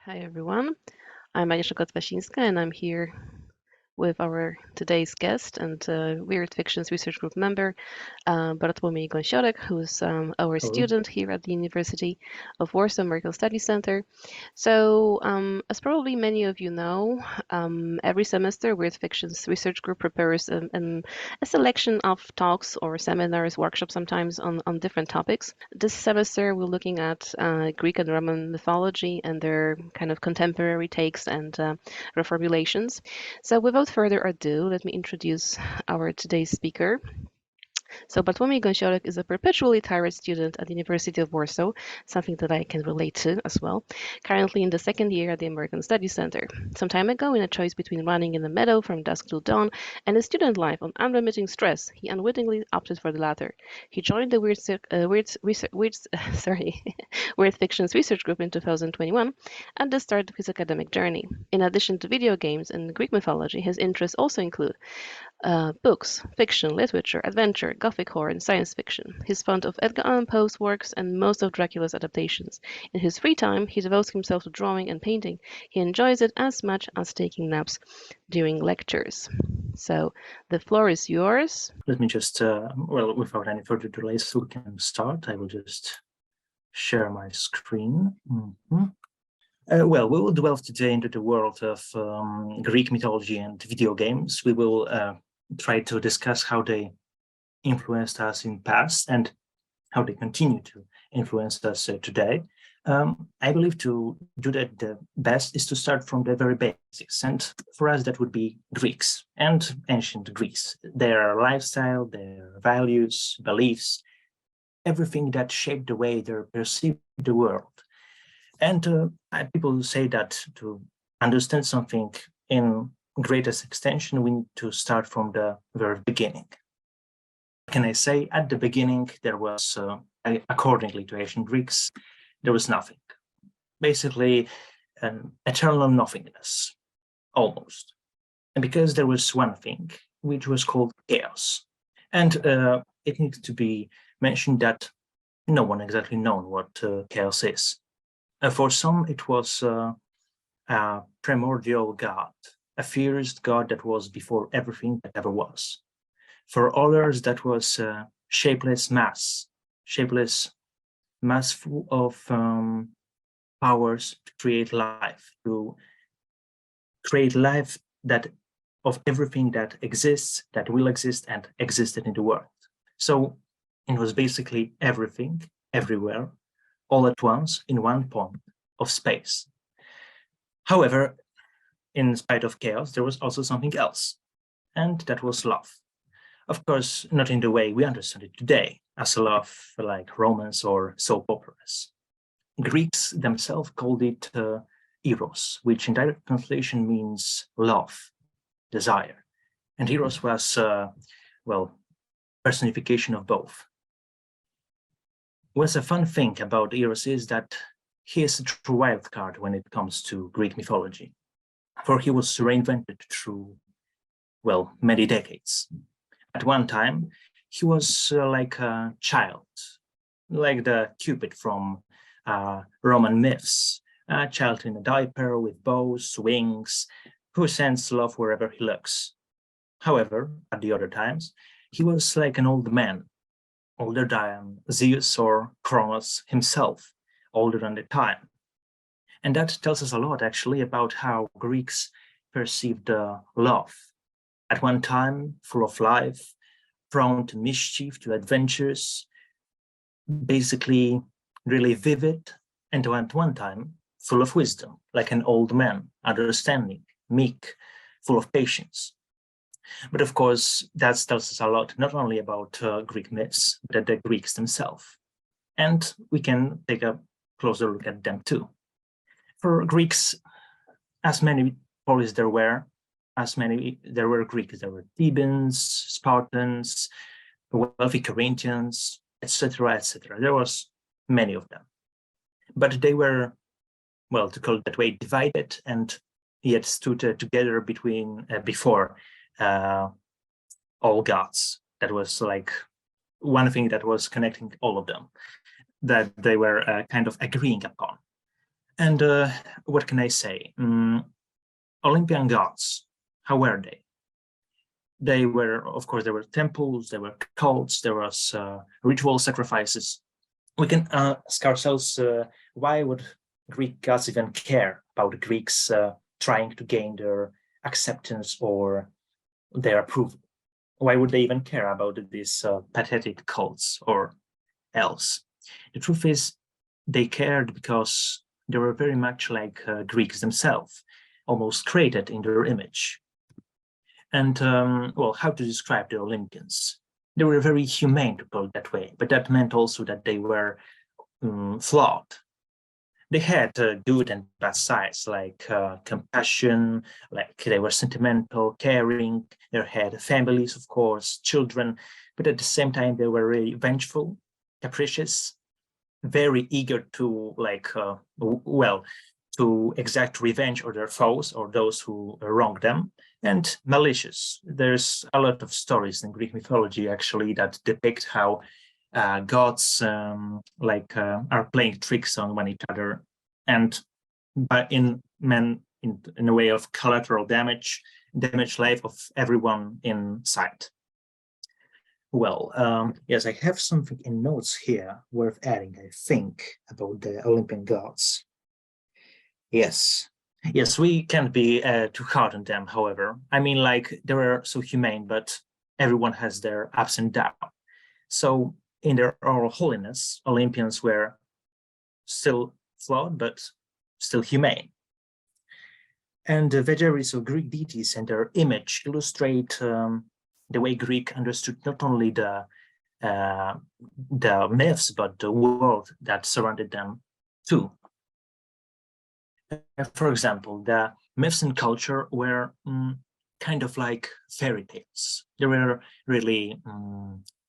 Hi everyone, I'm Agnieszka Kwasińska and I'm here with our today's guest and Weird Fictions Research Group member, Bartłomiej Gąsiorek, who's our Hello. student here at the University of Warsaw Medical Studies Center. So, as probably many of you know, every semester Weird Fictions Research Group prepares a selection of talks or seminars, workshops sometimes on different topics. This semester we're looking at Greek and Roman mythology and their kind of contemporary takes and reformulations. So without further ado, let me introduce our today's speaker. So Bartłomiej Gąsiorek is a perpetually tired student at the University of Warsaw, something that I can relate to as well, currently in the second year at the American Studies Center. Some time ago, in a choice between running in the meadow from dusk till dawn and a student life on unremitting stress, he unwittingly opted for the latter. He joined the Weird Fictions Research Group in 2021 at the start of his academic journey. In addition to video games and Greek mythology, his interests also include books, fiction, literature, adventure, gothic horror, and science fiction. He's fond of Edgar Allan Poe's works and most of Dracula's adaptations. In his free time, he devotes himself to drawing and painting. He enjoys it as much as taking naps during lectures. So the floor is yours. Let me just, well, without any further delays, so we can start. I will just share my screen. Well, we will delve today into the world of Greek mythology and video games. We will try to discuss how they influenced us in the past and how they continue to influence us today. I believe to do that the best is to start from the very basics. And for us, that would be Greeks and ancient Greeks, their lifestyle, their values, beliefs, everything that shaped the way they perceived the world. And people say that to understand something in greatest extension, we need to start from the very beginning. Can I say at the beginning, there was, accordingly to ancient Greeks, there was nothing. Basically, an eternal nothingness, almost. And because there was one thing, which was called chaos. And it needs to be mentioned that no one exactly knows what chaos is. For some, it was a primordial god, a fierce god that was before everything that ever was. For others, that was a shapeless mass full of powers to create life that of everything that exists, that will exist, and existed in the world. So it was basically everything, everywhere, all at once in one point of space. However, in spite of chaos, there was also something else, and that was love. Of course, not in the way we understand it today, as a love like romance or soap operas. Greeks themselves called it eros, which in direct translation means love, desire. And eros was, well, personification of both. What's a fun thing about Eros is that he is a true wild card when it comes to Greek mythology, for he was reinvented through, well, many decades. At one time, he was like a child, like the Cupid from Roman myths, a child in a diaper with bows, wings, who sends love wherever he looks. However, at the other times, he was like an old man, older than Zeus or Kronos himself, older than the time. And that tells us a lot, actually, about how Greeks perceived love. At one time, full of life, prone to mischief, to adventures, basically really vivid, and at one time, full of wisdom, like an old man, understanding, meek, full of patience. But of course, that tells us a lot, not only about Greek myths, but the Greeks themselves. And we can take a closer look at them too. For Greeks, as many polis there were Greeks. There were Thebans, Spartans, wealthy Corinthians, etc., etc. There was many of them. But they were, well, to call it that way, divided and yet stood together before all gods. That was like one thing that was connecting all of them, that they were kind of agreeing upon. And what can I say? Olympian gods, how were they? They were, of course, there were temples, there were cults, there was ritual sacrifices. We can ask ourselves, why would Greek gods even care about the Greeks trying to gain their acceptance or their approval? Why would they even care about these pathetic cults or else? The truth is, they cared because they were very much like Greeks themselves, almost created in their image. And well, how to describe the Olympians? They were very humane, to put it that way, but that meant also that they were flawed. They had good and bad sides, like compassion, like they were sentimental, caring, they had families, of course, children, but at the same time, they were really vengeful, capricious, very eager to, like, well, to exact revenge on their foes or those who wronged them, and malicious. There's a lot of stories in Greek mythology, actually, that depict how gods are playing tricks on one other, and in a way of collateral damage life of everyone in sight. Well, yes, I have something in notes here worth adding, I think, about the Olympian gods. Yes, we can't be too hard on them, however. I mean, like, they were so humane, but everyone has their ups and downs. So in their oral holiness, Olympians were still flawed, but still humane. And the vagaries of Greek deities and their image illustrate the way Greek understood not only the myths, but the world that surrounded them too. For example, the myths and culture were kind of like fairy tales. They were really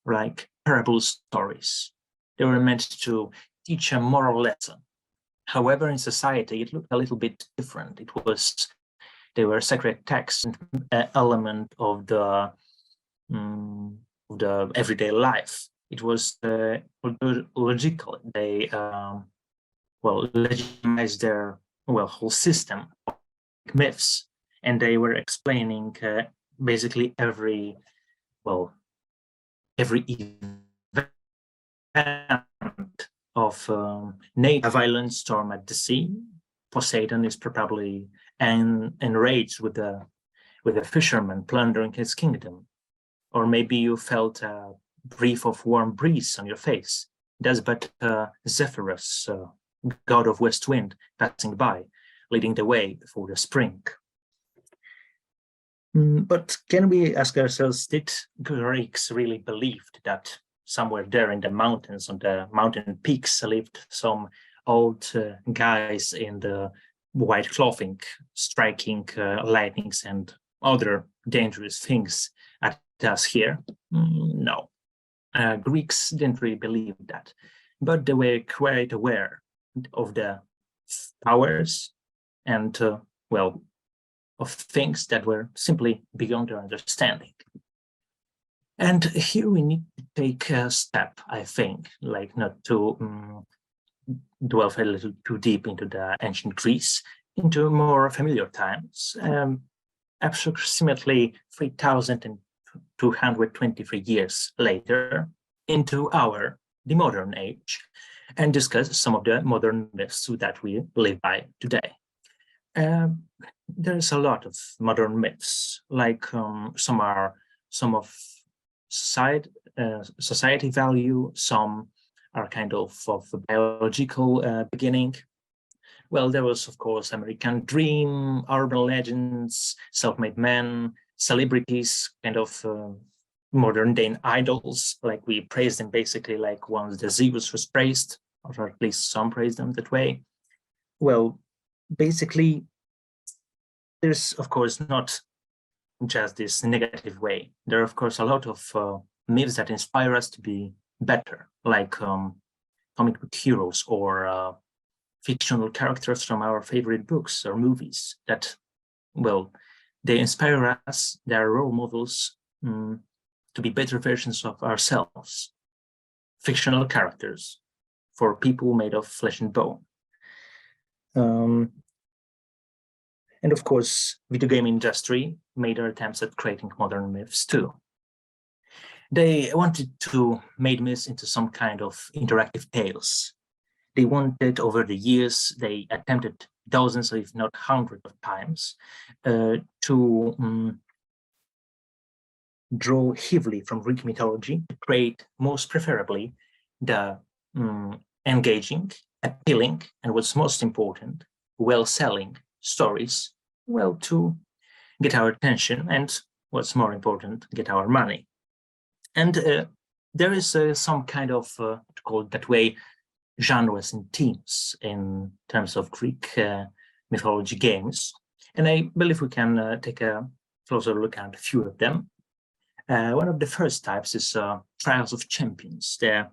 like parable stories. They were meant to teach a moral lesson. However, in society, it looked a little bit different. They were sacred texts and element of the everyday life. It was logical. They legitimized their whole system of myths, and they were explaining basically every event of nature. A violent storm at the sea. Poseidon is probably enraged with the fisherman plundering his kingdom. Or maybe you felt a breath of warm breeze on your face. That's but Zephyrus, god of west wind, passing by, leading the way for the spring. But can we ask ourselves, did Greeks really believe that somewhere there in the mountains, on the mountain peaks, lived some old guys in the white clothing, striking lightnings and other dangerous things at us here? No. Greeks didn't really believe that, but they were quite aware of the powers and, of things that were simply beyond their understanding. And here we need to take a step, I think, like not to delve a little too deep into the ancient Greece, into more familiar times, approximately 3,223 years later, into the modern age, and discuss some of the modern myths that we live by today. There's a lot of modern myths, like some of society value, some are kind of biological beginning. Well, there was, of course, American dream, urban legends, self-made men, celebrities, kind of modern day idols, like we praise them basically like once the Zeus was praised, or at least some praise them that way. Well, basically, there's, of course, not just this negative way. There are, of course, a lot of myths that inspire us to be better, like comic book heroes or fictional characters from our favorite books or movies that, well, they inspire us. They are role models to be better versions of ourselves. Fictional characters for people made of flesh and bone. And of course, video game industry made their attempts at creating modern myths too. They wanted to make myths into some kind of interactive tales. They wanted, over the years, they attempted dozens, if not hundreds of times, to draw heavily from Greek mythology to create, most preferably, the engaging, appealing, and what's most important, well-selling stories, well, to get our attention and, what's more important, get our money. And there is some kind of, to call it that way, genres and themes in terms of Greek mythology games. And I believe we can take a closer look at a few of them. One of the first types is Trials of Champions. There,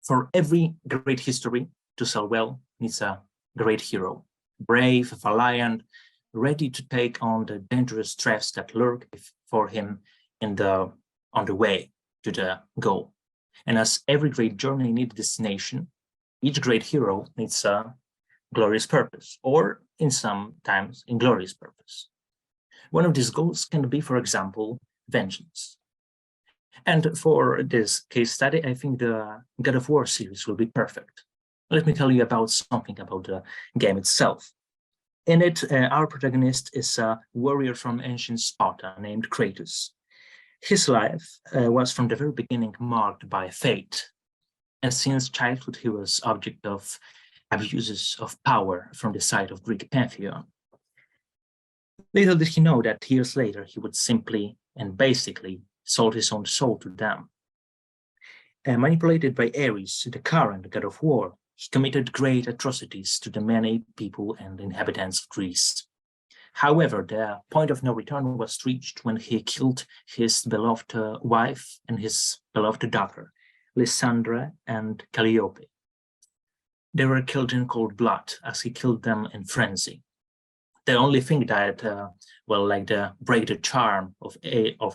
for every great history to sell well, needs a great hero, brave, valiant, ready to take on the dangerous threats that lurk for him on the way to the goal. And as every great journey needs a destination, each great hero needs a glorious purpose, or in sometimes inglorious purpose. One of these goals can be, for example, vengeance. And for this case study, I think the God of War series will be perfect. Let me tell you about something about the game itself. In it, our protagonist is a warrior from ancient Sparta named Kratos. His life was from the very beginning marked by fate. And since childhood, he was object of abuses of power from the side of Greek pantheon. Little did he know that years later, he would simply and basically sold his own soul to them. Manipulated by Ares, the current god of war, he committed great atrocities to the many people and inhabitants of Greece. However, the point of no return was reached when he killed his beloved wife and his beloved daughter, Lysandra and Calliope. They were killed in cold blood as he killed them in frenzy. The only thing that, break the charm of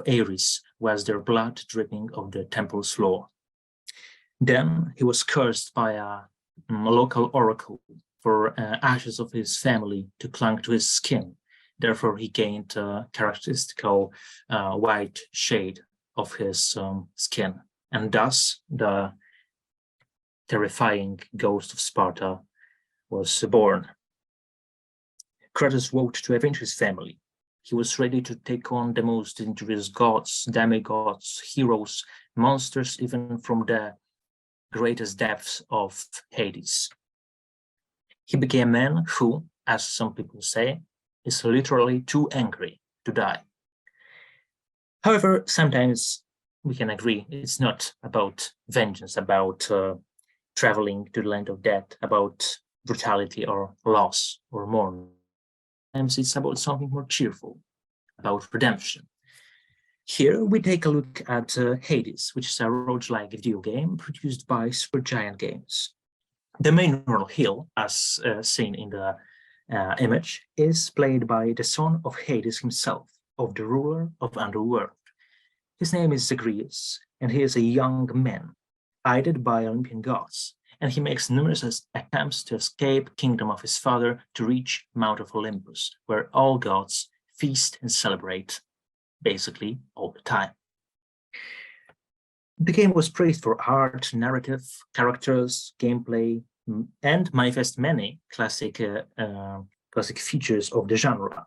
Ares was their blood dripping off the temple's floor. Then he was cursed by a local oracle for ashes of his family to clung to his skin. Therefore, he gained a characteristical white shade of his skin. And thus, the terrifying ghost of Sparta was born. Kratos vowed to avenge his family. He was ready to take on the most dangerous gods, demi-gods, heroes, monsters, even from the greatest depths of Hades. He became a man who, as some people say, is literally too angry to die. However, sometimes we can agree it's not about vengeance, about traveling to the land of death, about brutality or loss or mourning. Sometimes it's about something more cheerful, about redemption. Here we take a look at Hades, which is a roguelike video game produced by Supergiant Games. The main role hill, as seen in the image, is played by the son of Hades himself, of the ruler of Underworld. His name is Zagreus, and he is a young man, aided by Olympian gods, and he makes numerous attempts to escape the kingdom of his father to reach Mount of Olympus, where all gods feast and celebrate, basically all the time. The game was praised for art, narrative, characters, gameplay, and manifests many classic features of the genre.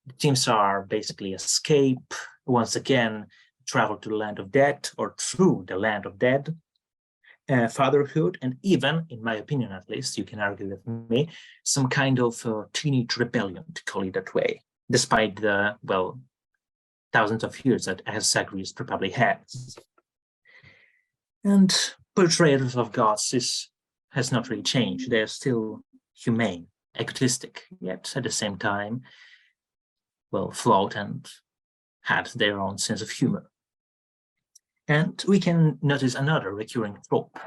The themes are basically escape, once again, travel to the land of death or through the land of dead, fatherhood, and even, in my opinion at least, you can argue with me, some kind of teenage rebellion, to call it that way, despite the, thousands of years that Zagreus probably has. And portrayals of gods has not really changed. They're still humane, egotistic, yet at the same time, flawed and had their own sense of humor. And we can notice another recurring trope.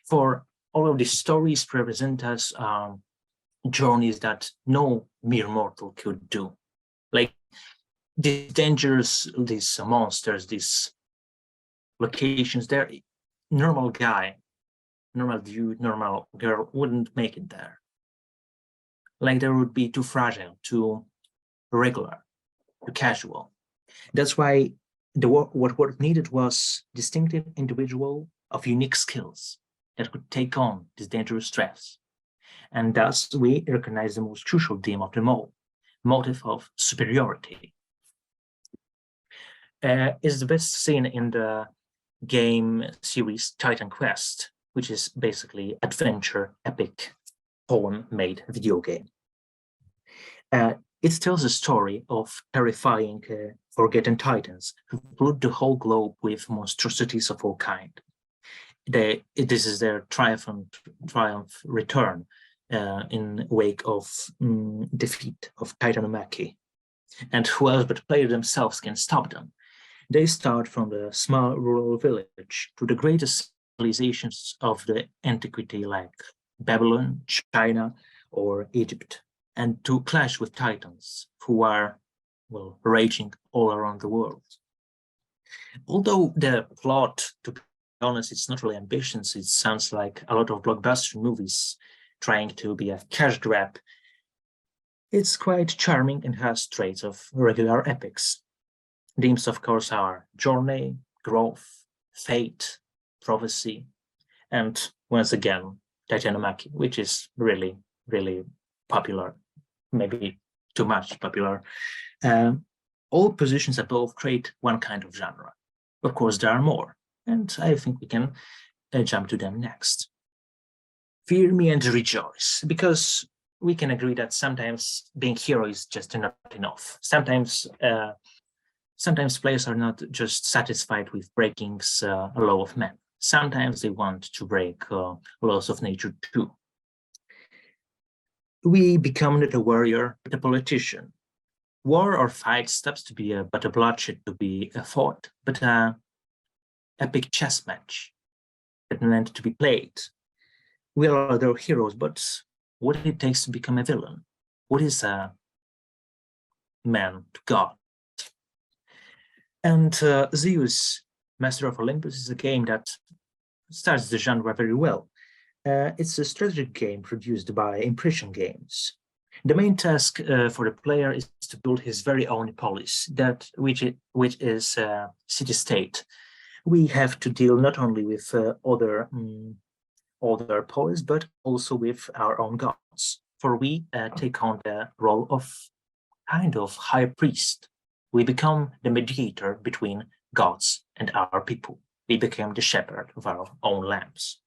For all of these stories represent us journeys that no mere mortal could do. Like these dangers, these monsters, these locations, there, normal guy, normal dude, normal girl wouldn't make it there. like they would be too fragile, too regular, too casual. That's why what needed was distinctive individual of unique skills that could take on this dangerous stress. And thus we recognize the most crucial theme of them all, motive of superiority. Is the best seen in the game series Titan Quest, which is basically adventure epic poem-made video game. It tells a story of terrifying forgotten titans who pollute the whole globe with monstrosities of all kind. This is their triumph return in wake of defeat of Titanomachy. And who else but players themselves can stop them? They start from the small rural village to the greatest civilizations of the antiquity like Babylon, China, or Egypt, and to clash with titans who are, well, raging all around the world. Although the plot, to be honest, it's not really ambitious, it sounds like a lot of blockbuster movies trying to be a cash grab, it's quite charming and has traits of regular epics. Themes, of course, are journey, growth, fate, prophecy, and once again, Titanomachy, which is really, really popular, maybe too much popular. All positions above create one kind of genre. Of course, there are more, and I think we can jump to them next. Fear me and rejoice, because we can agree that sometimes being hero is just not enough. Sometimes players are not just satisfied with breaking a law of man. Sometimes they want to break laws of nature too. We become not a warrior, but a politician. War or fight stops to be but a bloodshed to be a fought, but a epic chess match that meant to be played. We are other heroes, but what it takes to become a villain? What is a man to God? And Zeus, Master of Olympus, is a game that starts the genre very well. It's a strategic game produced by Impression Games. The main task for the player is to build his very own polis, which is a city-state. We have to deal not only with other polis, but also with our own gods. For we take on the role of kind of high priest. We become the mediator between gods and our people. We become the shepherd of our own lambs.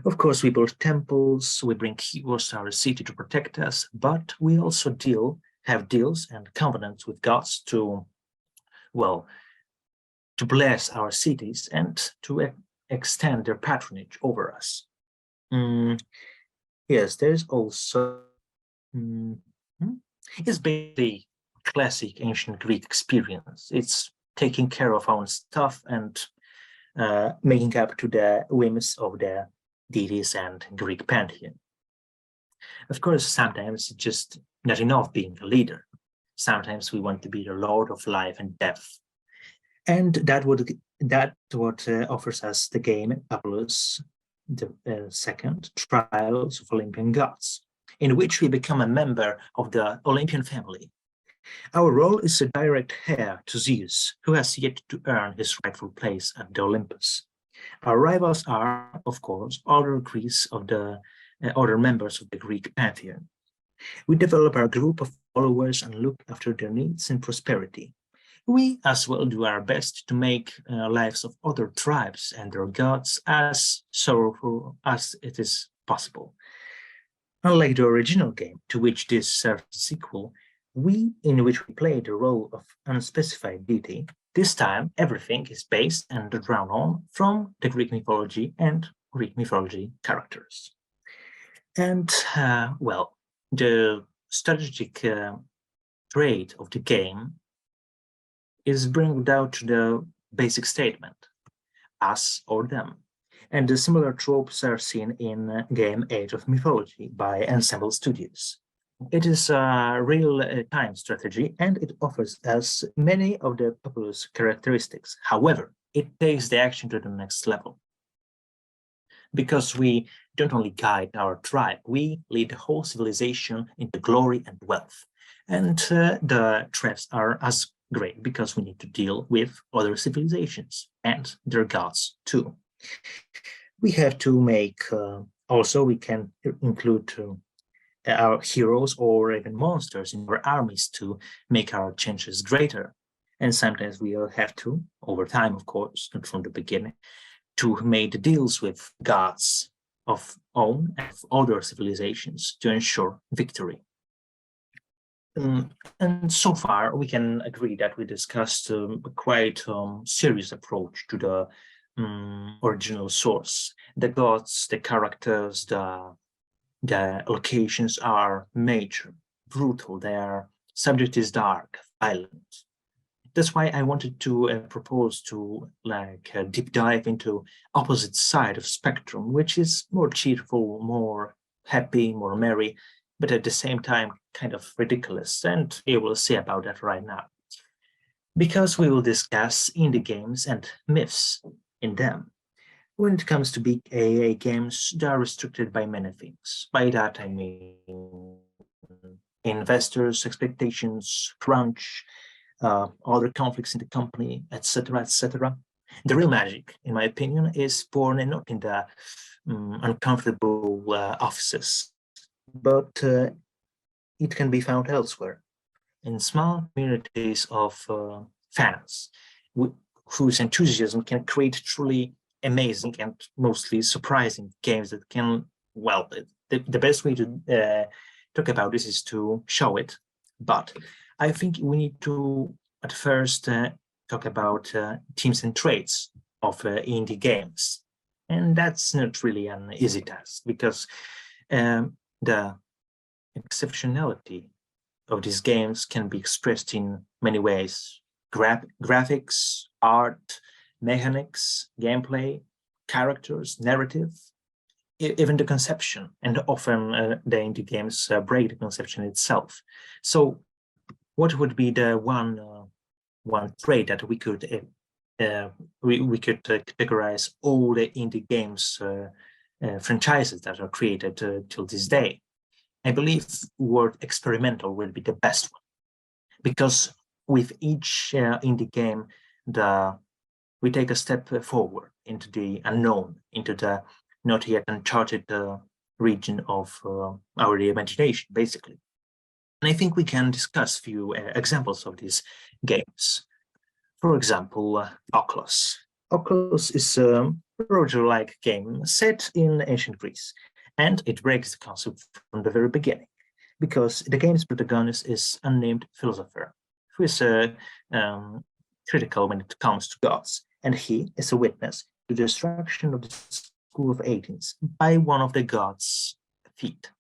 Of course, we build temples, we bring heroes to our city to protect us, but we also have deals and covenants with gods to bless our cities and to extend their patronage over us. Yes, there's also, it's basically classic ancient Greek experience. It's taking care of our own stuff and making up to the whims of the deities and Greek pantheon. Of course, sometimes it's just not enough being a leader. Sometimes we want to be the lord of life and death. And that what offers us the game Apollos the second Trials of Olympian Gods, in which we become a member of the Olympian family. Our role is a direct heir to Zeus, who has yet to earn his rightful place at the Olympus. Our rivals are, of course, other members of the Greek pantheon. We develop our group of followers and look after their needs and prosperity. We as well do our best to make lives of other tribes and their gods as sorrowful as it is possible. Unlike the original game, to which this serves as a sequel, in which we play the role of unspecified deity, this time everything is based and drawn on from the Greek mythology and Greek mythology characters. And, the strategic trait of the game is bring down to the basic statement, us or them. And the similar tropes are seen in game Age of Mythology by Ensemble Studios. It is a real-time strategy, and it offers us many of the populous characteristics. However, it takes the action to the next level. because we don't only guide our tribe, we lead the whole civilization into glory and wealth. And the threats are as great because we need to deal with other civilizations and their gods too. We have to make, also we can include our heroes or even monsters in our armies to make our changes greater. And sometimes we'll have to, over time, of course, not from the beginning, to make deals with gods of own and of other civilizations to ensure victory. And so far, we can agree that we discussed a quite serious approach to the original source. The gods, the characters, the locations are major, brutal, their subject is dark, violent. That's why I wanted to propose to a deep dive into opposite side of spectrum, which is more cheerful, more happy, more merry, but at the same time kind of ridiculous. And we will see about that right now. Because we will discuss indie games and myths in them. When it comes to big AA games, they are restricted by many things. By that I mean investors' expectations, crunch, other conflicts in the company, etc., etc. The real magic, in my opinion, is born not in the uncomfortable offices, but it can be found elsewhere, in small communities of fans whose enthusiasm can create truly amazing and mostly surprising games that can, well, the best way to talk about this is to show it, but I think we need to at first talk about themes and traits of indie games. And that's not really an easy task because the exceptionality of these games can be expressed in many ways. Graphics, art, mechanics, gameplay, characters, narrative, even the conception. And often the indie games break the conception itself. So what would be the one trait that we could categorize all the indie games franchises that are created till this day? I believe word experimental will be the best one, because with each indie game, we take a step forward into the unknown, into the not yet uncharted region of our imagination, basically. And I think we can discuss a few examples of these games. For example, Oculus. Oculus is a roguelike game set in ancient Greece, and it breaks the concept from the very beginning, because the game's protagonist is an unnamed philosopher who is critical when it comes to gods, and he is a witness to the destruction of the school of Athens by one of the gods' feet,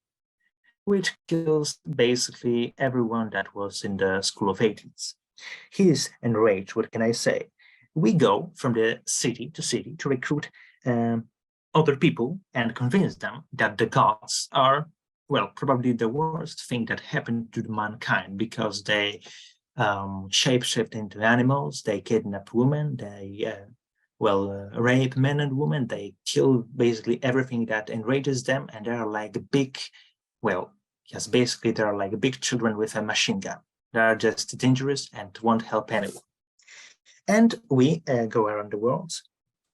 which kills basically everyone that was in the school of Athens. He is enraged, what can I say? We go from the city to recruit other people and convince them that the gods are, well, probably the worst thing that happened to mankind, because they shapeshift into animals, they kidnap women, they rape men and women, they kill basically everything that enrages them, and they're like big, basically they're like big children with a machine gun. They are just dangerous and won't help anyone. And we go around the world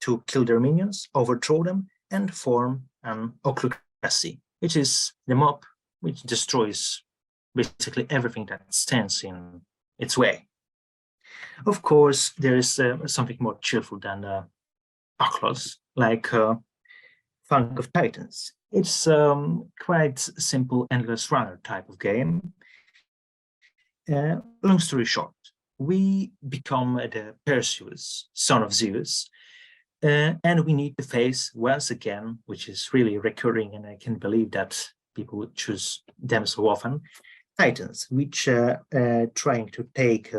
to kill their minions, overthrow them, and form an ochlocracy, which is the mob which destroys basically everything that stands in its way. Of course, there is something more cheerful than Oculus, like Funk of Titans. It's quite simple, endless runner type of game. Long story short, we become the Perseus, son of Zeus, and we need to face once again, which is really recurring, and I can't believe that people would choose them so often, Titans, which are trying to take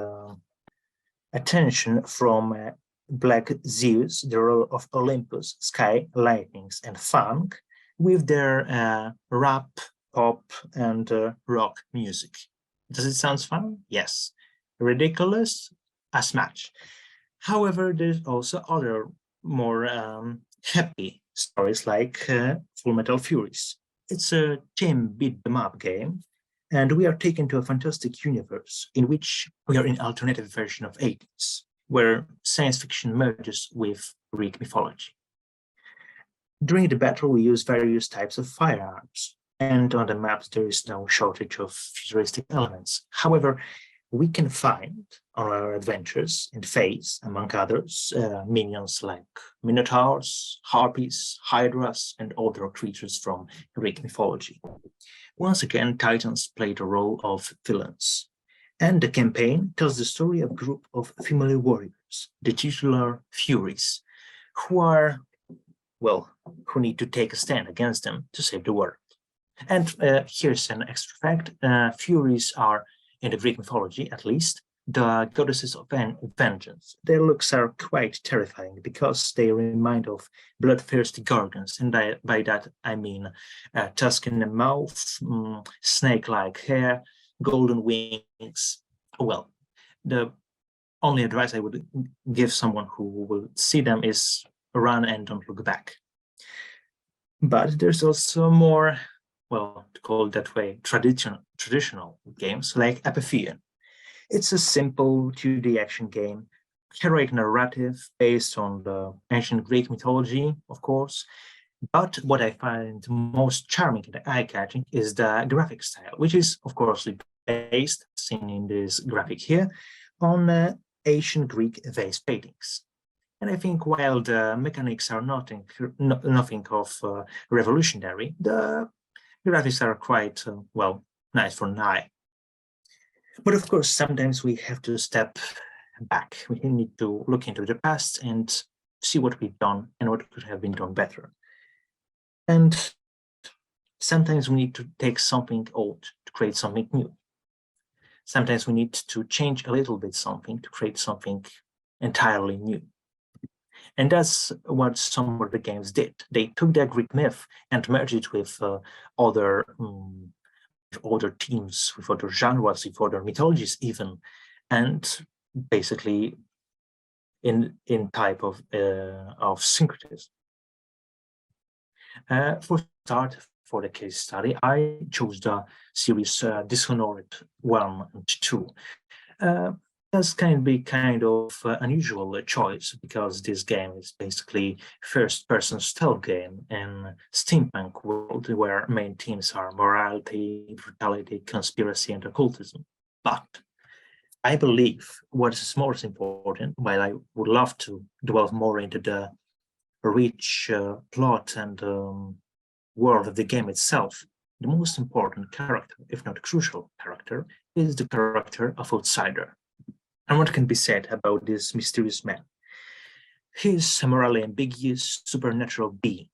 attention from Black Zeus, the role of Olympus, Sky, Lightnings, and Funk, with their rap, pop, and rock music. Does it sound fun? Yes. Ridiculous? As much. However, there's also other more happy stories like Full Metal Furies. It's a team beat 'em up game, and we are taken to a fantastic universe in which we are in alternative version of Hades, where science fiction merges with Greek mythology. During the battle, we use various types of firearms, and on the maps there is no shortage of futuristic elements. However, we can find on our adventures and face, among others, minions like minotaurs, harpies, hydras, and other creatures from Greek mythology. Once again, Titans play the role of villains. And the campaign tells the story of a group of female warriors, the titular Furies, who need to take a stand against them to save the world. And here's an extra fact. Furies are, in the Greek mythology at least, the goddesses of vengeance. Their looks are quite terrifying because they remind of bloodthirsty gorgons, and by that I mean tusk in the mouth, snake-like hair, golden wings. Well, the only advice I would give someone who will see them is run and don't look back. But there's also more, well, to call it that way, traditional games like Epiphanion. It's a simple 2D action game, heroic narrative based on the ancient Greek mythology, of course. But what I find most charming and eye-catching is the graphic style, which is, of course, based, seen in this graphic here, on ancient Greek vase paintings. And I think while the mechanics are nothing of revolutionary, the graphics are quite, nice for an eye. But of course, sometimes we have to step back. We need to look into the past and see what we've done and what could have been done better. And sometimes we need to take something old to create something new. Sometimes we need to change a little bit something to create something entirely new. And that's what some of the games did. They took their Greek myth and merged it with other themes, with other genres, with other mythologies even, and basically in type of syncretism. For the case study, I chose the series Dishonored 1 and 2. That's can be kind of unusual choice because this game is basically first-person stealth game in steampunk world where main themes are morality, brutality, conspiracy, and occultism. But I believe what is most important, while I would love to delve more into the rich plot and world of the game itself, the most important character, if not crucial character, is the character of Outsider. And what can be said about this mysterious man? He is a morally ambiguous, supernatural being,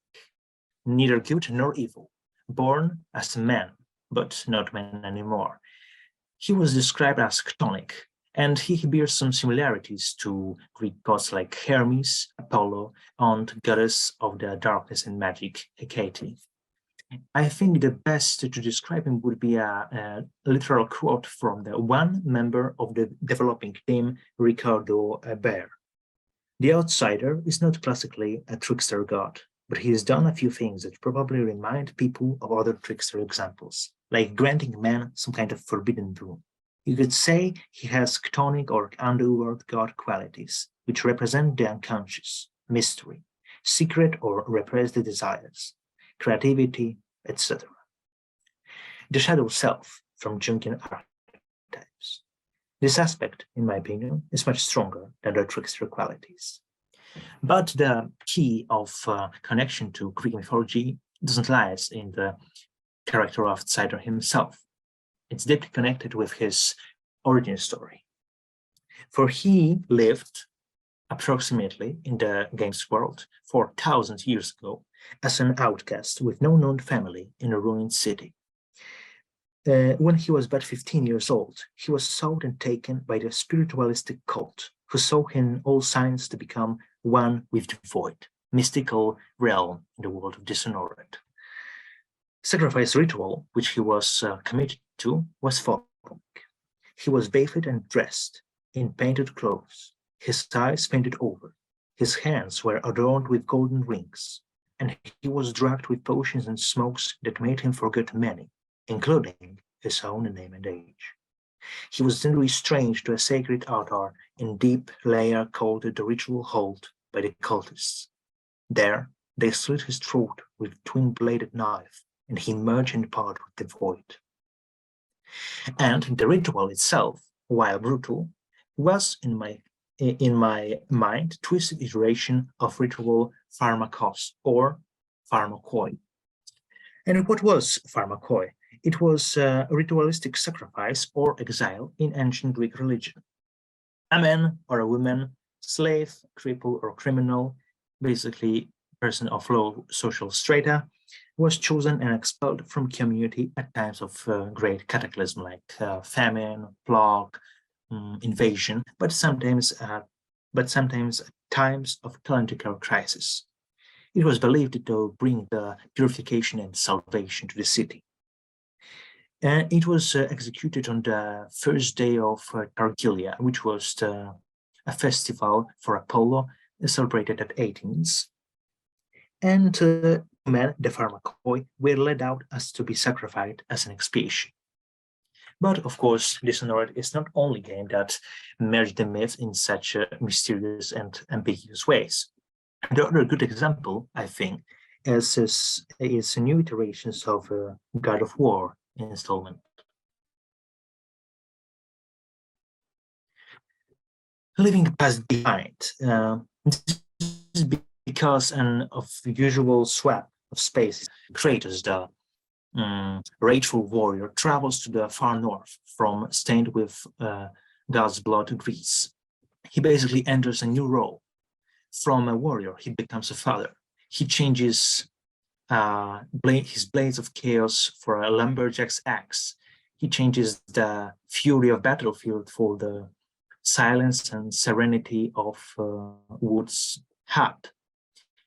neither good nor evil, born as a man, but not man anymore. He was described as chthonic, and he bears some similarities to Greek gods like Hermes, Apollo, and goddess of the darkness and magic, Hecate. I think the best to describe him would be a literal quote from the one member of the developing team, Ricardo Bear. The Outsider is not classically a trickster god, but he has done a few things that probably remind people of other trickster examples, like granting man some kind of forbidden boon. You could say he has chthonic or underworld god qualities, which represent the unconscious, mystery, secret or repressed desires, creativity, etc. The shadow self from Jungian archetypes. This aspect, in my opinion, is much stronger than the trickster qualities. But the key of connection to Greek mythology doesn't lie in the character of Outsider himself. It's deeply connected with his origin story. For he lived approximately in the game's world 4,000 years ago as an outcast with no known family in a ruined city. When he was but 15 years old, he was sold and taken by the spiritualistic cult, who saw in all signs to become one with the void, mystical realm in the world of Dishonored. Sacrifice ritual, which he was committed to, was following. He was bathed and dressed in painted clothes, his eyes painted over, his hands were adorned with golden rings. and he was drugged with potions and smokes that made him forget many, including his own name and age. He was then restrained to a sacred altar in deep lair called the ritual hold by the cultists. There, they slit his throat with a twin-bladed knife, and he merged in part with the void. And the ritual itself, while brutal, was in my mind twisted iteration of ritual pharmakos or pharmakoi. And what was pharmakoi? It was a ritualistic sacrifice or exile in ancient Greek religion. A man or a woman, slave, cripple, or criminal, basically person of low social strata, was chosen and expelled from community at times of great cataclysm like famine, plague, invasion, but sometimes at times of political crisis. It was believed to bring the purification and salvation to the city. And it was executed on the first day of Targilia, which was a festival for Apollo celebrated at Athens. And men, the pharmakoi, were led out as to be sacrificed as an expiation. But of course, Dishonored is not only a game that merged the myth in such mysterious and ambiguous ways. The other good example, I think, is new iterations of God of War installment. Leaving the past behind, this is because of the usual swap of spaces. Kratos, the rageful warrior, travels to the far north from stained with God's blood Greece. He basically enters a new role. From a warrior, he becomes a father. He changes his blades of chaos for a lumberjack's axe. He changes the fury of battlefield for the silence and serenity of Wood's hut.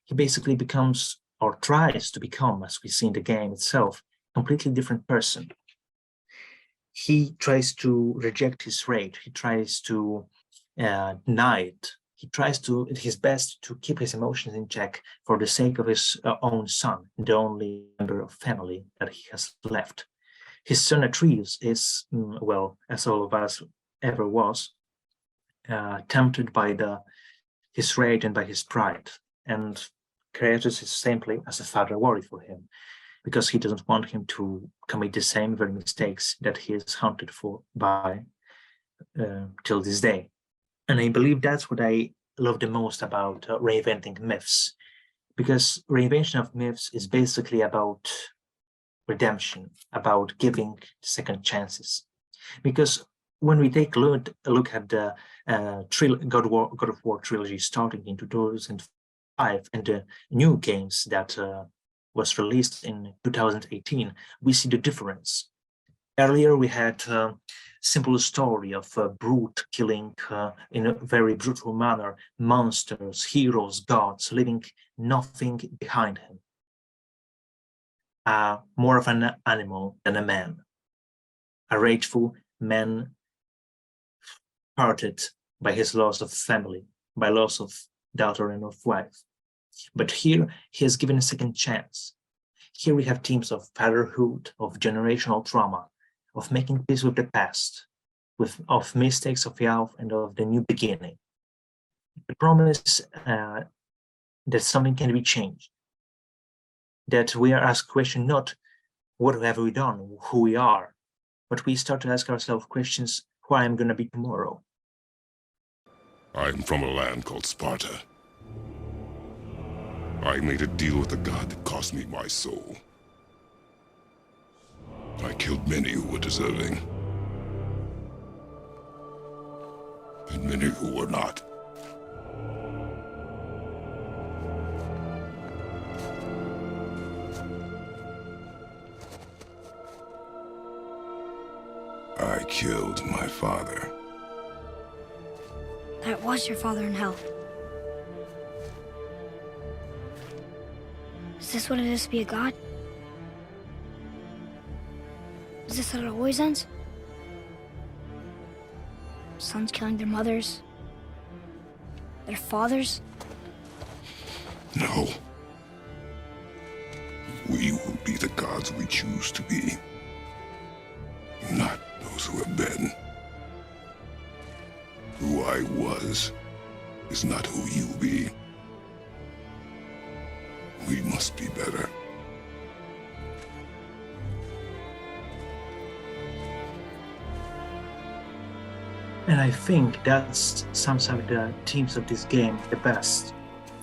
He basically becomes, or tries to become, as we see in the game itself, a completely different person. He tries to reject his rage. He tries to deny it. He tries his best to keep his emotions in check for the sake of his own son, the only member of family that he has left. His son Atreus is, well, as all of us ever was, tempted by his rage and by his pride. And Kratos is simply, as a father, worried for him, because he doesn't want him to commit the same very mistakes that he is haunted by till this day. And I believe that's what I love the most about reinventing myths, because reinvention of myths is basically about redemption, about giving second chances. Because when we take a look at the God of War trilogy starting in 2005 and the new games that was released in 2018, we see the difference. Earlier, we had a simple story of brute killing in a very brutal manner, monsters, heroes, gods, leaving nothing behind him. More of an animal than a man. A rageful man parted by his loss of family, by loss of daughter and of wife. But here, he is given a second chance. Here we have themes of fatherhood, of generational trauma, of making peace with the past, of mistakes of Yahweh and of the new beginning. The promise that something can be changed, that we are asked question not what have we done, who we are, but we start to ask ourselves questions, who I am going to be tomorrow. I'm from a land called Sparta. I made a deal with a god that cost me my soul. I killed many who were deserving, and many who were not. I killed my father. That was your father in hell. Is this what it is to be a god? Is this how it always ends? Sons killing their mothers? Their fathers? No. gods we choose to be, not those who have been. Who I was is not who you be. We must be better. And I think that sums up the themes of this game the best.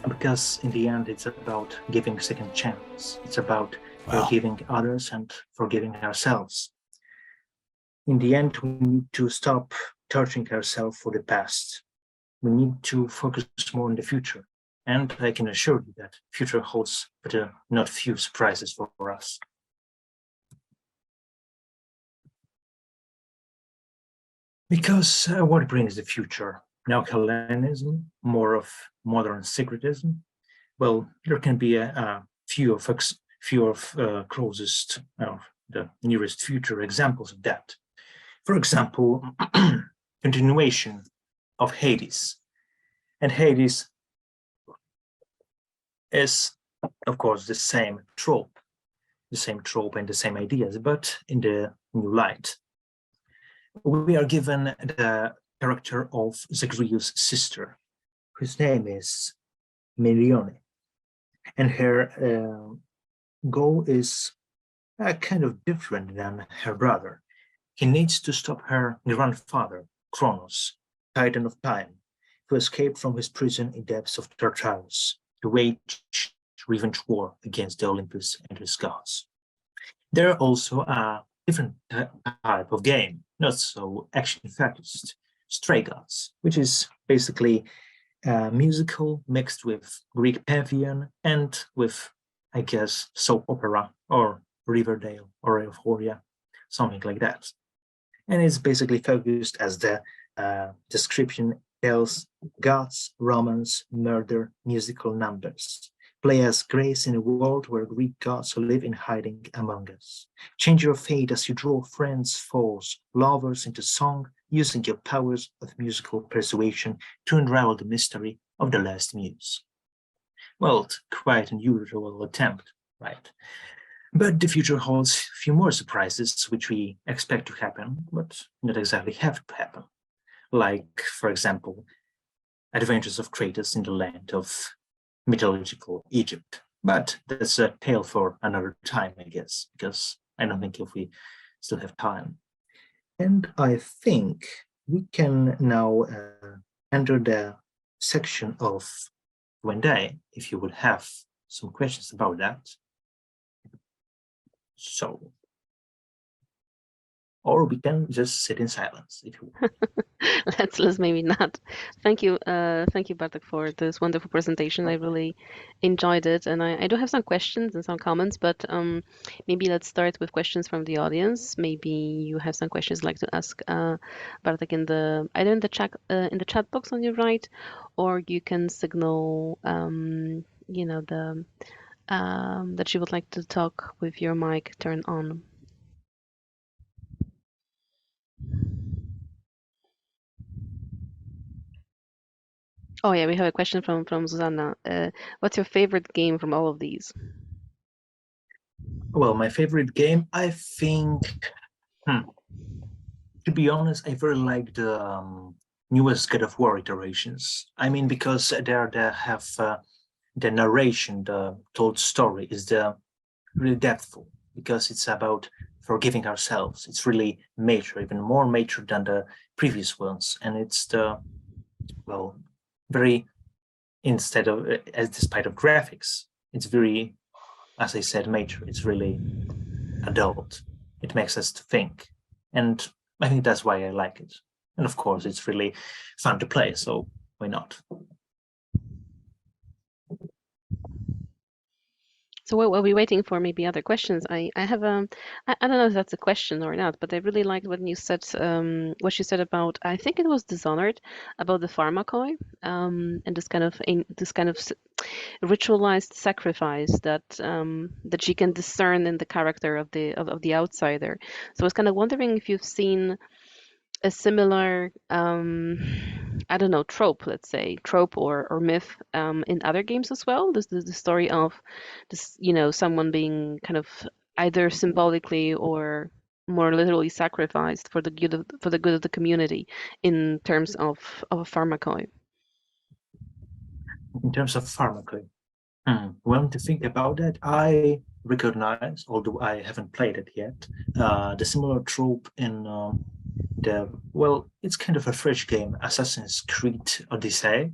Because in the end, it's about giving second chance. It's about forgiving others and forgiving ourselves. In the end, we need to stop torturing ourselves for the past. We need to focus more on the future. And I can assure you that future holds but not few surprises for us. Because what brings the future? Neo-Hellenism, more of modern syncretism? Well, there can be a few of closest, the nearest future examples of that. For example, continuation of Hades. And Hades is, of course, the same trope and the same ideas, but in the new light. We are given the character of Zagreus' sister, whose name is Melione, and her goal is kind of different than her brother. He needs to stop her grandfather, Kronos, Titan of Time, who escaped from his prison in the depths of Tartarus to wage revenge war against the Olympus and his gods. There are also a different type of game, not so action-focused, Stray Gods, which is basically musical mixed with Greek pantheon and with, I guess, soap opera or Riverdale or Euphoria, something like that. And it's basically focused, as the description tells, gods, romance, murder, musical numbers. Play as Grace in a world where Greek gods live in hiding among us. Change your fate as you draw friends, foes, lovers into song, using your powers of musical persuasion to unravel the mystery of the last muse. Well, quite an unusual attempt, right? But the future holds a few more surprises which we expect to happen, but not exactly have to happen. Like, for example, adventures of Kratos in the land of mythological Egypt. But that's a tale for another time, I guess, because I don't think if we still have time. And I think we can now enter the section of Q&A, if you would have some questions about that. So, or we can just sit in silence if you want. Let's maybe not. Thank you, Bartek, for this wonderful presentation. I really enjoyed it, and I do have some questions and some comments, but maybe let's start with questions from the audience. Maybe you have some questions like to ask Bartek either in the chat box on your right, or you can signal that you would like to talk with your mic turned on. Oh yeah, we have a question from Susanna. What's your favorite game from all of these? Well, my favorite game, I think, to be honest, I very like the newest God of War iterations. I mean, because they have the narration, the told story is really depthful, because it's about forgiving ourselves. It's really mature, even more mature than the previous ones, and it's very, instead of, despite of graphics, it's very, as I said, mature. It's really adult. It makes us to think, and I think that's why I like it. And of course, it's really fun to play, so why not? So while we're waiting for maybe other questions, I have I don't know if that's a question or not, but I really liked when you said what you said about, I think it was Dishonored, about the pharmacoi, and this kind of ritualized sacrifice that that you can discern in the character of the outsider. So I was kind of wondering if you've seen a similar I don't know, trope, let's say trope or myth in other games as well. This the story of this, someone being kind of either symbolically or more literally sacrificed for the good of the community in terms of pharmacoi. In terms of pharmacology, well, to think about that, I recognize, although I haven't played it yet, the similar trope in it's kind of a fresh game, Assassin's Creed Odyssey,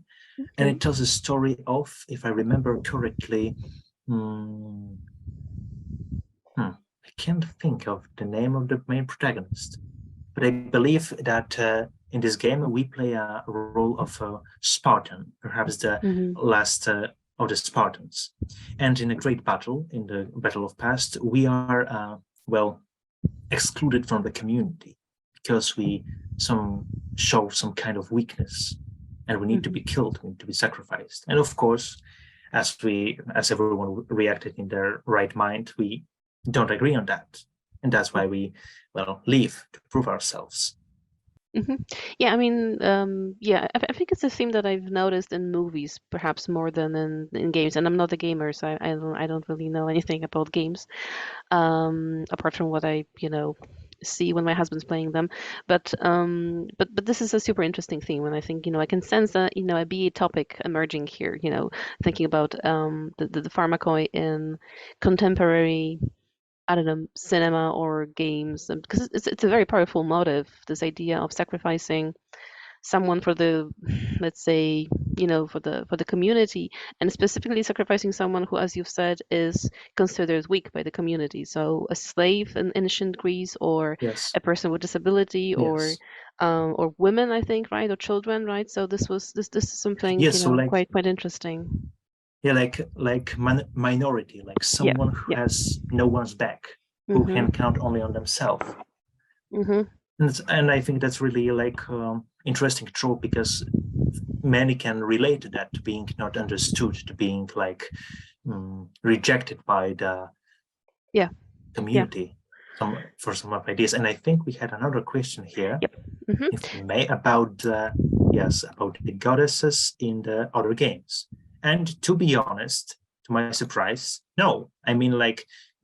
and it tells a story of, if I remember correctly, I can't think of the name of the main protagonist, but I believe that in this game we play a role of a Spartan, perhaps the last of the Spartans. And in a great battle, in the Battle of Past, we are excluded from the community because we show some kind of weakness, and we need to be killed, we need to be sacrificed. And of course, as everyone reacted in their right mind, we don't agree on that, and that's why we leave to prove ourselves. Yeah, I mean, I think it's a theme that I've noticed in movies, perhaps more than in games. And I'm not a gamer, so I don't really know anything about games, apart from what I see when my husband's playing them. But this is a super interesting theme, and I think I can sense a a BA topic emerging here. Thinking about the pharmacoi in contemporary, I don't know, cinema or games, because it's a very powerful motive, this idea of sacrificing someone for the, let's say, for the community, and specifically sacrificing someone who, as you've said, is considered weak by the community. So a slave in ancient Greece, or a person with disability, or women, I think, right, or children, right? So this is something quite interesting. Yeah, like minority, like someone who has no one's back, who can count only on themselves. And I think that's really interesting trope, because many can relate to that, to being not understood, to being rejected by the community for some of ideas. And I think we had another question here, if we may, about the goddesses in the other games. And to be honest, to my surprise, no. I mean,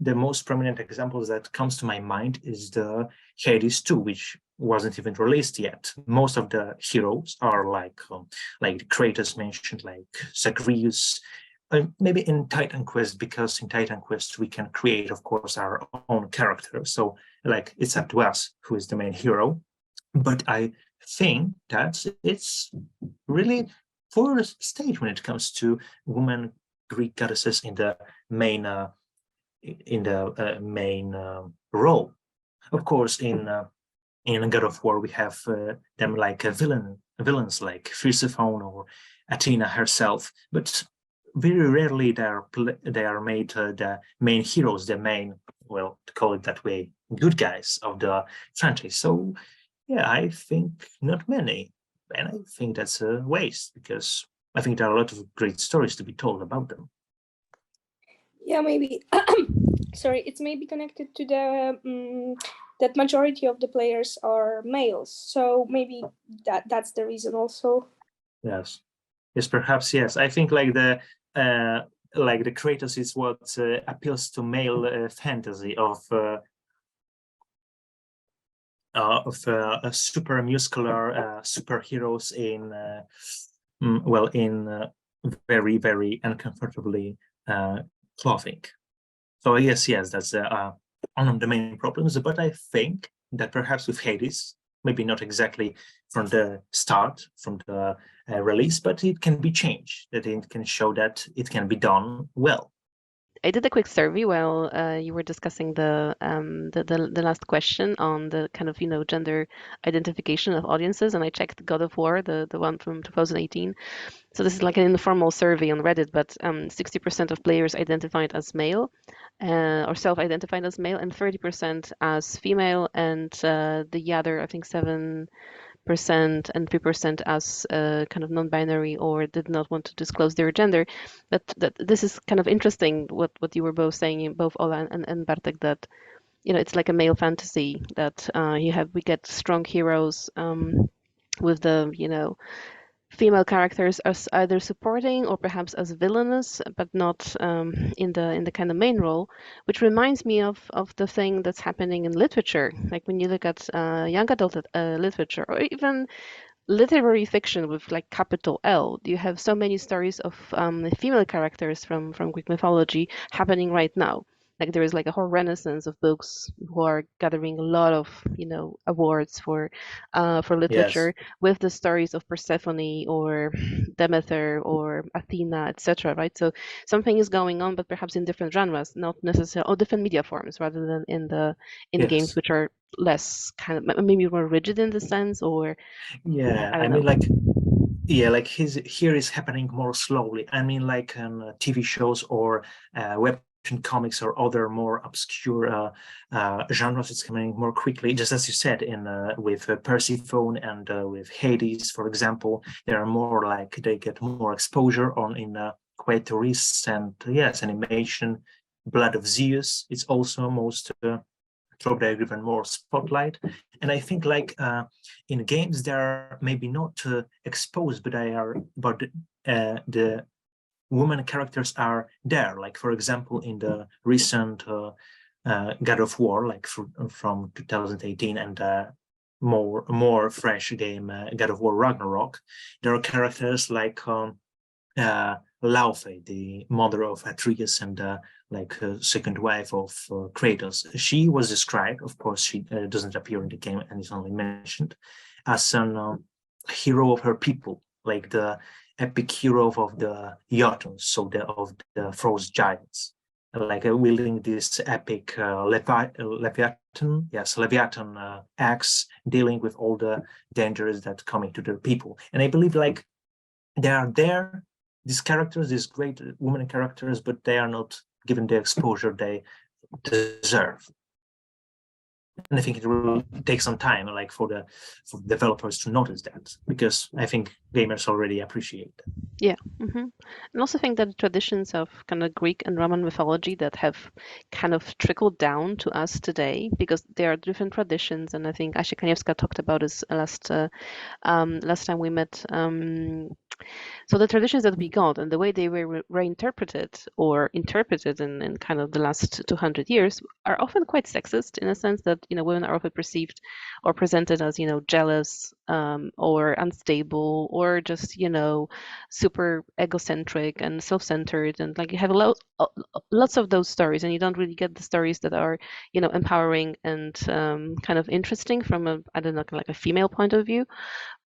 the most prominent examples that comes to my mind is the Hades 2, which wasn't even released yet. Most of the heroes are like Kratos mentioned, like Zagreus, maybe in Titan Quest, because in Titan Quest we can create, of course, our own character. So it's up to us who is the main hero. But I think that it's really fourth stage when it comes to women Greek goddesses in the main role. Of course, in God of War we have them like villains like Persephone or Athena herself, but very rarely they are made the main heroes, the main, to call it that way, good guys of the franchise. So yeah, I think not many. And I think that's a waste, because I think there are a lot of great stories to be told about them. Yeah, maybe. Sorry, it's maybe connected to the that majority of the players are males. So maybe that's the reason also. Yes, perhaps yes. I think the Kratos is what appeals to male fantasy of super muscular superheroes in very, very uncomfortably clothing. So yes, that's one of the main problems. But I think that perhaps with Hades, maybe not exactly from the start, from the release, but it can be changed, that it can show that it can be done well. I did a quick survey while you were discussing the last question on the kind of gender identification of audiences, and I checked God of War, the one from 2018. So this is like an informal survey on Reddit, but 60% of players identified as male, or self-identified as male, and 30% as female, and the other, I think, 7% and 3% as kind of non-binary or did not want to disclose their gender. But this is kind of interesting what you were both saying, both Ola and Bartek, that it's like a male fantasy that we get strong heroes with the female characters as either supporting or perhaps as villainous, but not in the kind of main role, which reminds me of the thing that's happening in literature. Like when you look at young adult literature, or even literary fiction with like capital L, you have so many stories of female characters from Greek mythology happening right now. Like there is like a whole renaissance of books who are gathering a lot of, awards for Yes, literature with the stories of Persephone or Demeter or Athena, etc. Right? So something is going on, but perhaps in different genres, not necessarily, or different media forms, rather than in games yes. which are less kind of maybe more rigid in the sense, or Yeah, I I don't mean, know. like, yeah, like here is happening more slowly. I mean, like TV shows or webtoon comics or other more obscure genres, it's coming more quickly. Just as you said, in with Persephone and with Hades, for example, they are more like they get more exposure on in quite recent, yes, animation. Blood of Zeus. It's also most throw their even more spotlight. And I think like in games they're maybe not exposed, but the women characters are there. Like for example, in the recent God of War, like from 2018, and more fresh game God of War Ragnarok, there are characters like Laufey, the mother of Atreus and second wife of Kratos. She was described, of course, she doesn't appear in the game and is only mentioned, as an hero of her people, like the epic hero of the Jotuns, so of the frost giants, like wielding this epic Leviathan, axe, dealing with all the dangers that coming to their people. And I believe like they are there, these characters, these great women characters, but they are not given the exposure they deserve. And I think it will take some time, like for developers to notice that, because I think gamers already appreciate that. Yeah. And also think that the traditions of kind of Greek and Roman mythology that have kind of trickled down to us today, because there are different traditions, and I think Asia Kaniewska talked about this last time we met. So the traditions that we got and the way they were reinterpreted or interpreted in kind of the last 200 years are often quite sexist, in a sense that women are often perceived or presented as jealous, or unstable, or just super egocentric and self-centered, and like you have lots of those stories, and you don't really get the stories that are empowering and kind of interesting from a, I don't know, like a female point of view.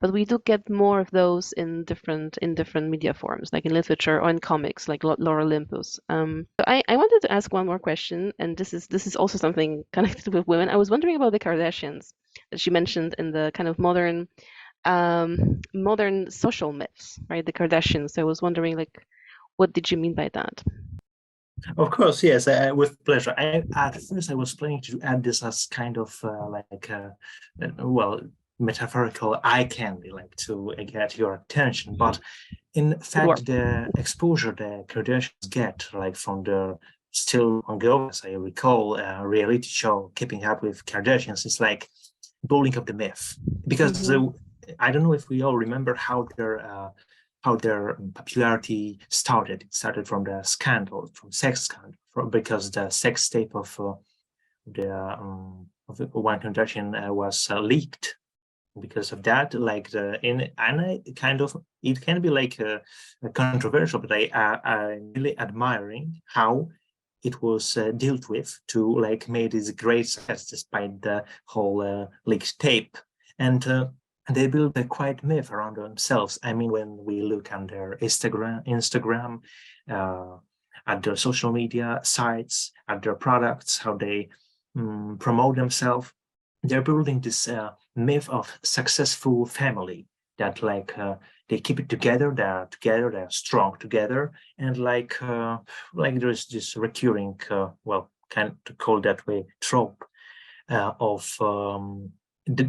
But we do get more of those in different media forms, like in literature or in comics, like Lore Olympus. So I wanted to ask one more question, and this is also something connected with women. I was wondering about the Kardashians that you mentioned in the kind of modern social myths, right? The Kardashians. So I was wondering, like, what did you mean by that? Of course, yes, with pleasure. At first I was planning to add this as kind of metaphorical eye candy, like to get your attention. But in Good work. fact, the exposure the Kardashians get, like from the still ongoing, as I recall, reality show Keeping Up with Kardashians, is like building up the myth. Because I don't know if we all remember how their popularity started. It started from the scandal, from sex scandal, because the sex tape of one Kardashian was leaked. Because of that, like it can be like controversial, but I'm really admiring how it was dealt with to like made this great success despite the whole leaked tape. And they build a quiet myth around themselves. I mean, when we look on their Instagram, at their social media sites, at their products, how they promote themselves, they're building this myth of successful family that like they keep it together, they're strong together, and like there's this recurring, kind of call that way, trope of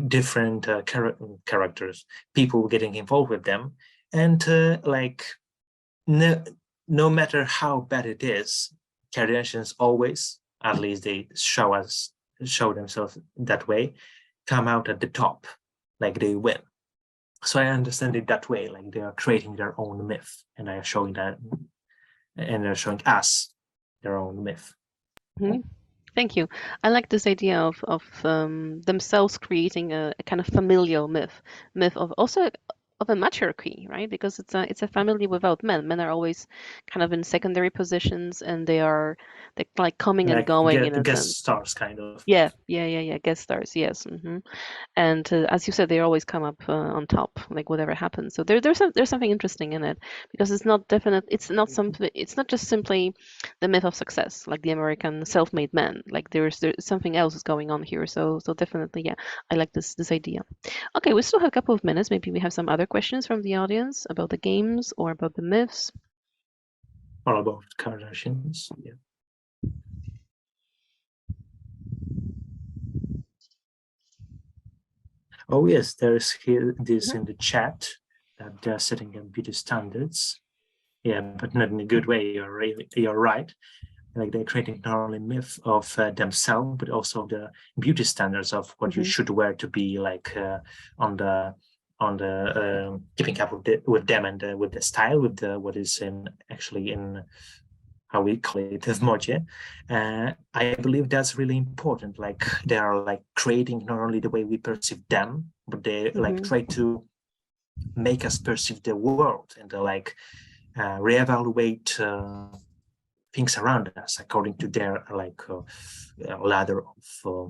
different characters, people getting involved with them, and no matter how bad it is, Kardashians always, at least they show themselves that way, come out at the top, like they win. So I understand it that way, like they are creating their own myth, and they are showing that, and they're showing us their own myth. Thank you. I like this idea of themselves creating a kind of familial myth of also of a matriarchy, right? Because it's a family without men. Men are always kind of in secondary positions, and they're like coming and Like going in a guest sense. stars, kind of. Yeah. Guest stars, yes. And as you said, they always come up on top, like whatever happens. So there's something interesting in it because it's not definite. It's not something. It's not just simply the myth of success, like the American self-made man. Like there's something else is going on here. So definitely, yeah, I like this idea. Okay, we still have a couple of minutes. Maybe we have some other questions from the audience about the games or about the myths. Or about Kardashians. Yeah. Oh yes, there is here this in the chat that they're setting up beauty standards. Yeah, but not in a good way. You're right. Like they're creating not only myth of themselves, but also the beauty standards of what you should wear to be like on the keeping up with them and with the style, with the what is actually in how we call it mythology. I believe that's really important. Like they are like creating not only the way we perceive them, but they like try to make us perceive the world and like reevaluate things around us according to their like ladder of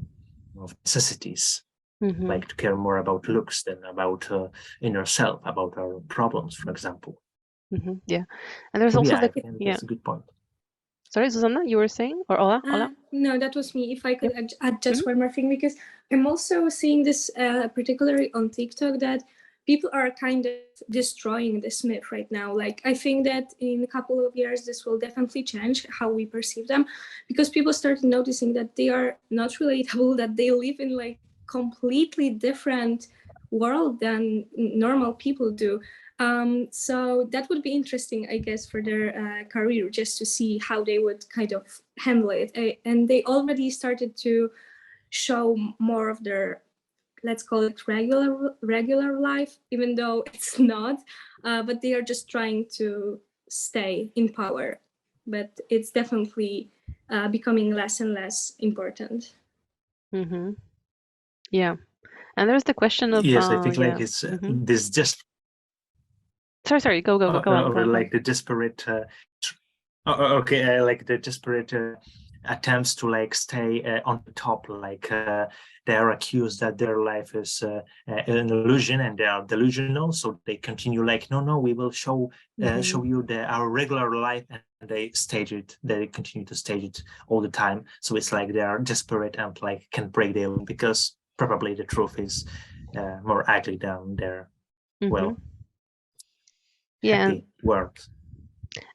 necessities. Like to care more about looks than about inner self, about our problems, for example. Yeah, and there's So, also I think that's a good point. Sorry, Susanna, you were saying, or Ola? No, that was me. If I could add just one more thing, because I'm also seeing this particularly on TikTok that people are kind of destroying this myth right now. Like, I think that in a couple of years, this will definitely change how we perceive them, because people started noticing that they are not relatable, that they live in like completely different world than normal people do. So that would be interesting, I guess, for their career, just to see how they would kind of handle it. And they already started to show more of their, let's call it regular life, even though it's not, but they are just trying to stay in power. But it's definitely becoming less and less important. Yeah, and there's the question of yes, I think like it's this just sorry, go on. Like the desperate like the desperate attempts to like stay on the top, like they are accused that their life is an illusion and they are delusional, so they continue like no, we will show you our regular life, and they continue to stage it all the time. So it's like they are desperate and like can break their own, because probably the truth is more ugly than their happy world.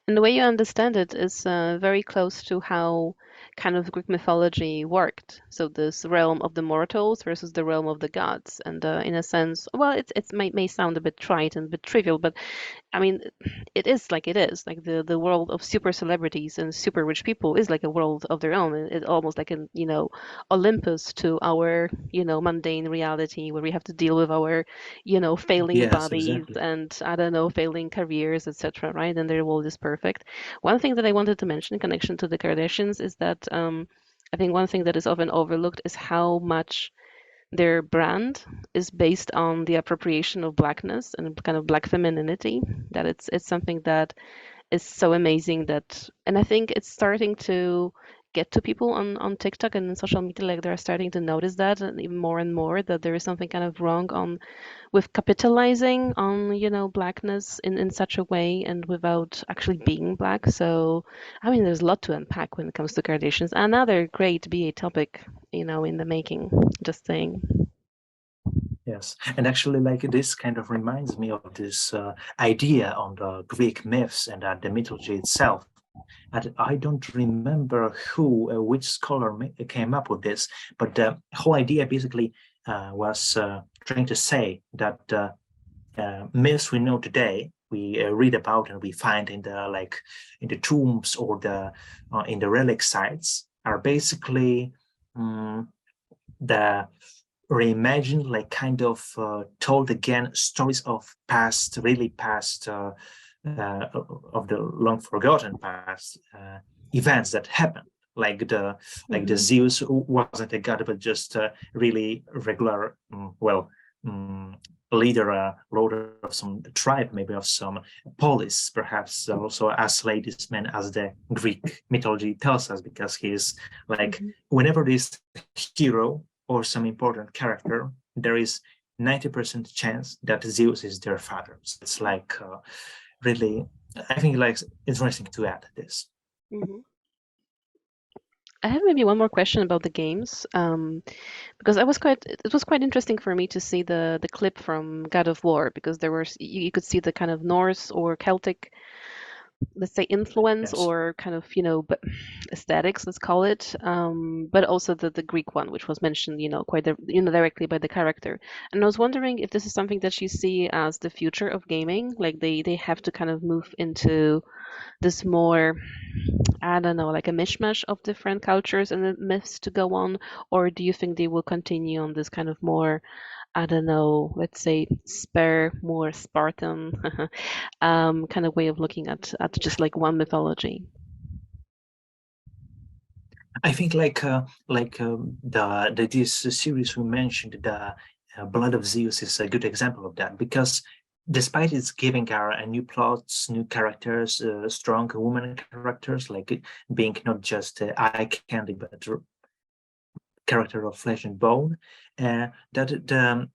And the way you understand it is very close to how kind of Greek mythology worked. So this realm of the mortals versus the realm of the gods. And in a sense, well, it may sound a bit trite and a bit trivial, but I mean, it is like the world of super celebrities and super rich people is like a world of their own. It's almost like an Olympus to our mundane reality, where we have to deal with our failing bodies and I don't know, failing careers, etc. Right? And their world is perfect. One thing that I wanted to mention in connection to the Kardashians is that I think one thing that is often overlooked is how much their brand is based on the appropriation of blackness and kind of black femininity. That it's something that is so amazing and I think it's starting to get to people on TikTok and in social media. Like they're starting to notice that, and even more and more, that there is something kind of wrong with capitalizing on blackness in such a way and without actually being black. So I mean, there's a lot to unpack when it comes to Kardashians. Another great BA topic in the making, just saying. Yes, and actually, like this kind of reminds me of this idea on the Greek myths and the mythology itself. And I don't remember which scholar came up with this, but the whole idea basically was trying to say that myths we know today, we read about and we find in the tombs or in the relic sites, are basically the reimagined, like kind of told again stories of past, really past, of the long forgotten past events that happened, like the Zeus, who wasn't a god but just a really regular, leader, lord of some tribe, maybe of some polis, perhaps also as ladies men, as the Greek mythology tells us, because he's like, whenever this hero or some important character, there is 90% chance that Zeus is their father. So it's like really, I think, like, interesting to add this. I have maybe one more question about the games, because it was quite interesting for me to see the clip from God of War, because there were you could see the kind of Norse or Celtic, let's say, influence, Yes. or kind of, but aesthetics, let's call it, but also the Greek one, which was mentioned, quite directly by the character. And I was wondering if this is something that you see as the future of gaming, like they have to kind of move into this more, I don't know, like a mishmash of different cultures and myths to go on, or do you think they will continue on this kind of more, I don't know, let's say more Spartan kind of way of looking at just like one mythology? I think this series we mentioned, the Blood of Zeus, is a good example of that, because despite it's giving our new plots, new characters, strong women characters, like being not just eye candy but character of flesh and bone, that the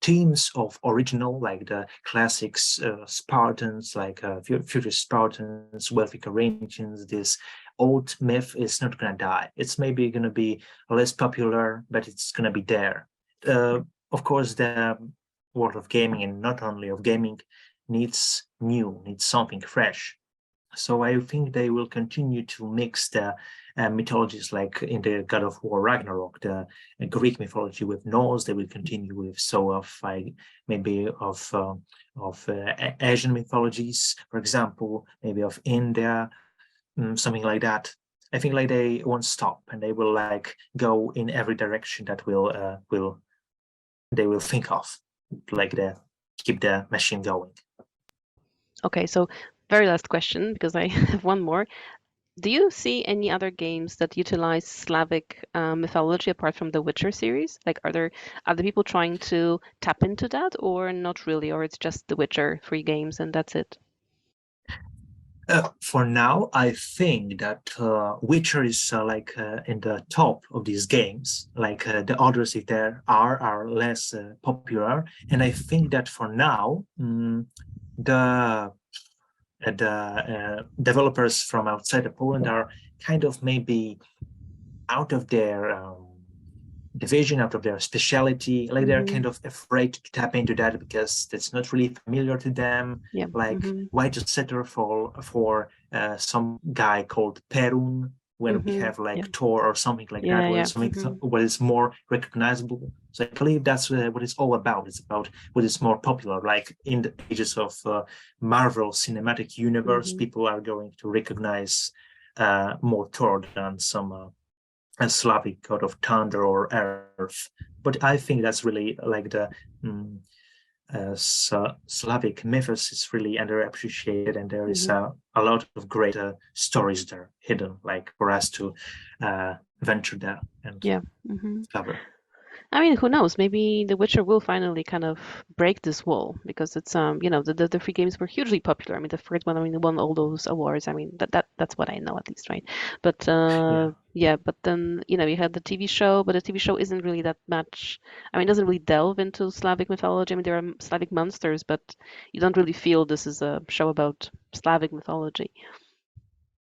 themes of original, like the classics, Spartans, like future Spartans, wealthy Corinthians, this old myth is not going to die. It's maybe going to be less popular, but it's going to be there. Of course, the world of gaming, and not only of gaming, needs something fresh. So I think they will continue to mix the mythologies, like in the God of War Ragnarok, the Greek mythology with Norse. They will continue with maybe of Asian mythologies, for example, maybe of India, something like that. I think like they won't stop, and they will like go in every direction that they will think of, like keep the machine going. Okay, so very last question, because I have one more. Do you see any other games that utilize Slavic mythology apart from the Witcher series? Like, are there people trying to tap into that, or not really, or it's just the Witcher 3 games and that's it? For now, I think that Witcher is in the top of these games. Like the others, if there are less popular, and I think that for now, the developers from outside of Poland are kind of maybe out of their division, out of their specialty. Like they're kind of afraid to tap into that because that's not really familiar to them. Yeah. Like why just settle for some guy called Perun when we have like Thor or something like that, where something what is more recognizable. So I believe that's what it's all about. It's about what is more popular. Like in the ages of Marvel Cinematic Universe, people are going to recognize more Thor than some a Slavic god of thunder or earth. But I think that's really like the Slavic mythos is really underappreciated, and there is a lot of great stories there hidden, like for us to venture there and discover. I mean, who knows? Maybe The Witcher will finally kind of break this wall, because it's the free games were hugely popular. I mean, the first one, it won all those awards. I mean, that's what I know, at least, right? But but then you had the TV show, but the TV show isn't really that much. I mean, it doesn't really delve into Slavic mythology. I mean, there are Slavic monsters, but you don't really feel this is a show about Slavic mythology.